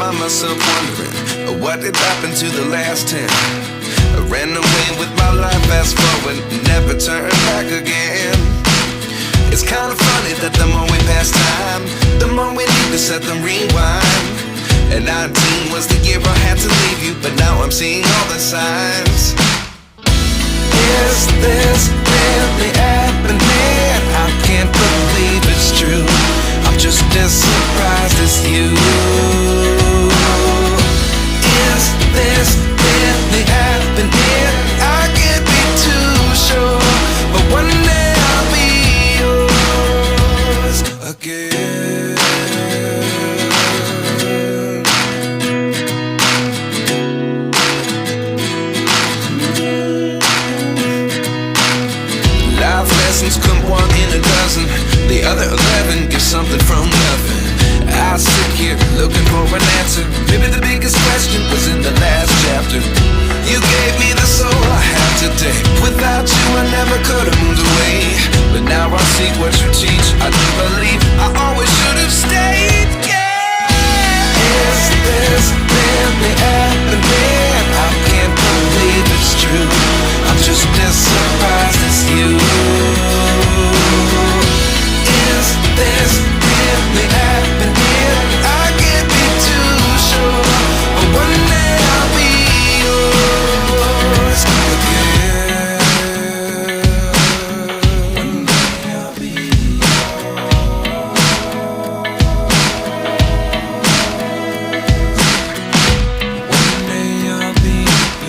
find myself wondering, what did happen to the last 10? I ran away with my life, fast forward, never turn back again. It's kind of funny that the more we pass time, the more we need to set them rewind. And 19 was the year I had to leave you, but now I'm seeing all the signs. Is this really happening? I can't believe it's true. I'm just as surprised as you. Is this really happening? I can't be too sure, but one day I'll be yours again. Life lessons come one in a dozen. The other 11 get something from nothing. I sit here looking for an answer. Maybe the biggest question was in the last chapter. You gave me the soul I have today. Without you I never could have moved away. But now I see what you teach. I do believe I always should have stayed. Yeah. Is this really happening? I can't believe it's true. I'm just as surprised as you. Is this